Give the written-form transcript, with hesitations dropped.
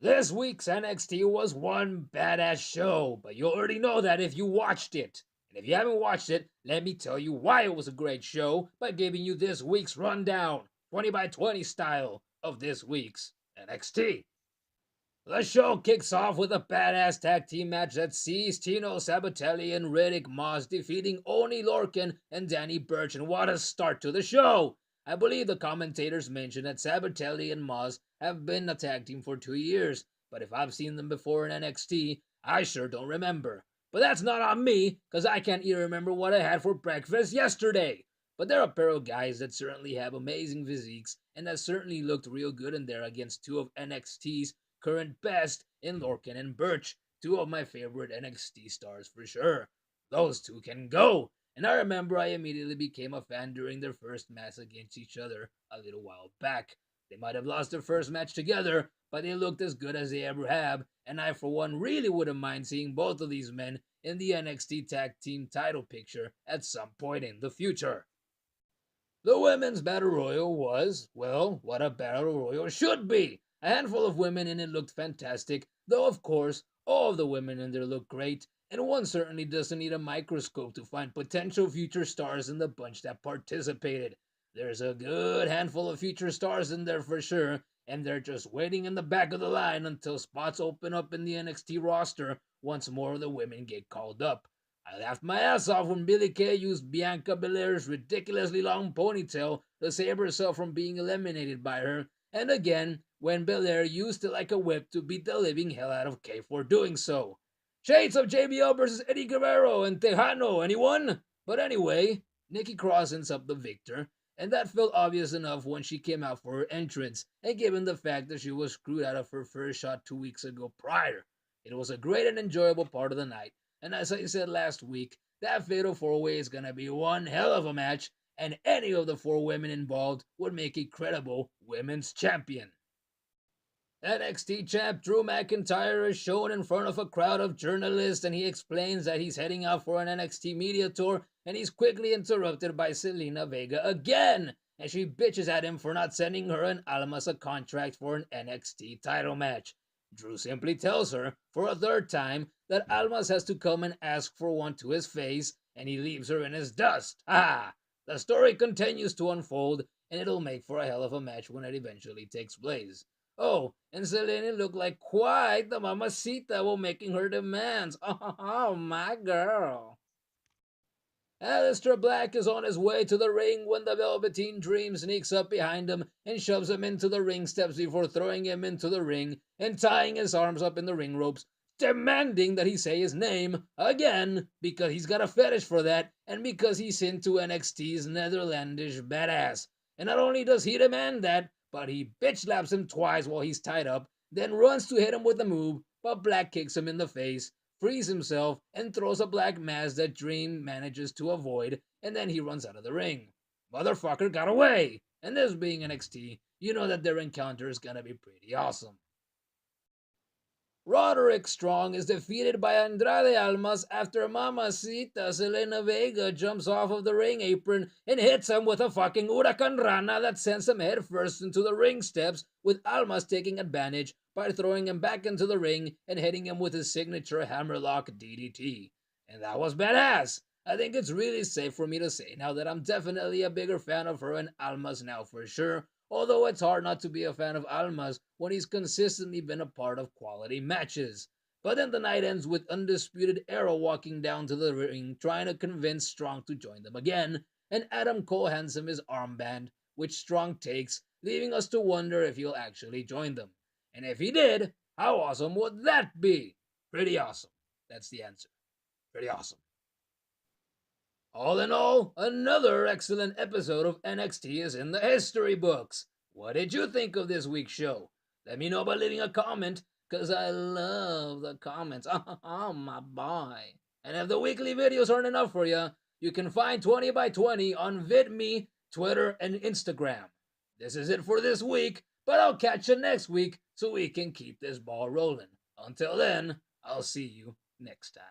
This week's NXT was one badass show, but you already know that if you watched it. And if you haven't watched it, let me tell you why it was a great show by giving you this week's rundown, 20 by 20 style, of this week's NXT. The show kicks off with a badass tag team match that sees Tino Sabatelli and Riddick Moss defeating Oni Lorcan and Danny Burch, and what a start to the show! I believe the commentators mentioned that Sabatelli and Moss have been a tag team for 2 years, but if I've seen them before in NXT, I sure don't remember. But that's not on me, cause I can't even remember what I had for breakfast yesterday. But they're a pair of guys that certainly have amazing physiques, and that certainly looked real good in there against two of NXT's current best in Lorcan and Burch, two of my favorite NXT stars for sure. Those two can go! And I remember I immediately became a fan during their first match against each other a little while back. They might have lost their first match together, but they looked as good as they ever have, and I for one really wouldn't mind seeing both of these men in the NXT Tag Team title picture at some point in the future. The women's battle royal was, well, what a battle royal should be. A handful of women in it looked fantastic, though of course, all of the women in there looked great, and one certainly doesn't need a microscope to find potential future stars in the bunch that participated. There's a good handful of future stars in there for sure, and they're just waiting in the back of the line until spots open up in the NXT roster once more of the women get called up. I laughed my ass off when Billie Kay used Bianca Belair's ridiculously long ponytail to save herself from being eliminated by her, and again when Belair used it like a whip to beat the living hell out of Kay for doing so. Shades of JBL versus Eddie Guerrero and Tejano, anyone? But anyway, Nikki Cross ends up the victor, and that felt obvious enough when she came out for her entrance, and given the fact that she was screwed out of her first shot 2 weeks ago prior. It was a great and enjoyable part of the night, and as I said last week, that Fatal 4-Way is gonna be one hell of a match, and any of the 4 women involved would make a credible women's champion. NXT champ Drew McIntyre is shown in front of a crowd of journalists, and he explains that he's heading out for an NXT media tour, and he's quickly interrupted by Selena Vega again, and she bitches at him for not sending her and Almas a contract for an NXT title match. Drew simply tells her, for a third time, that Almas has to come and ask for one to his face, and he leaves her in his dust. Ah! The story continues to unfold, and it'll make for a hell of a match when it eventually takes place. Oh, and Selena looked like quite the mamacita while making her demands. Oh, my girl. Aleister Black is on his way to the ring when the Velveteen Dream sneaks up behind him and shoves him into the ring steps before throwing him into the ring and tying his arms up in the ring ropes, demanding that he say his name again because he's got a fetish for that and because he's into NXT's Netherlandish badass. And not only does he demand that, but he bitch slaps him twice while he's tied up, then runs to hit him with a move, but Black kicks him in the face, frees himself, and throws a black mask that Dream manages to avoid, and then he runs out of the ring. Motherfucker got away! And this being NXT, you know that their encounter is gonna be pretty awesome. Roderick Strong is defeated by Andrade Almas after Mamacita Selena Vega jumps off of the ring apron and hits him with a fucking Huracan Rana that sends him headfirst into the ring steps, with Almas taking advantage by throwing him back into the ring and hitting him with his signature hammerlock DDT. And that was badass! I think it's really safe for me to say now that I'm definitely a bigger fan of her and Almas now for sure, although it's hard not to be a fan of Almas when he's consistently been a part of quality matches. But then the night ends with Undisputed Era walking down to the ring trying to convince Strong to join them again, and Adam Cole hands him his armband, which Strong takes, leaving us to wonder if he'll actually join them. And if he did, how awesome would that be? Pretty awesome. That's the answer. Pretty awesome. All in all, another excellent episode of NXT is in the history books. What did you think of this week's show? Let me know by leaving a comment, because I love the comments. Oh, my boy. And if the weekly videos aren't enough for you, you can find 20 by 20 on VidMe, Twitter, and Instagram. This is it for this week, but I'll catch you next week so we can keep this ball rolling. Until then, I'll see you next time.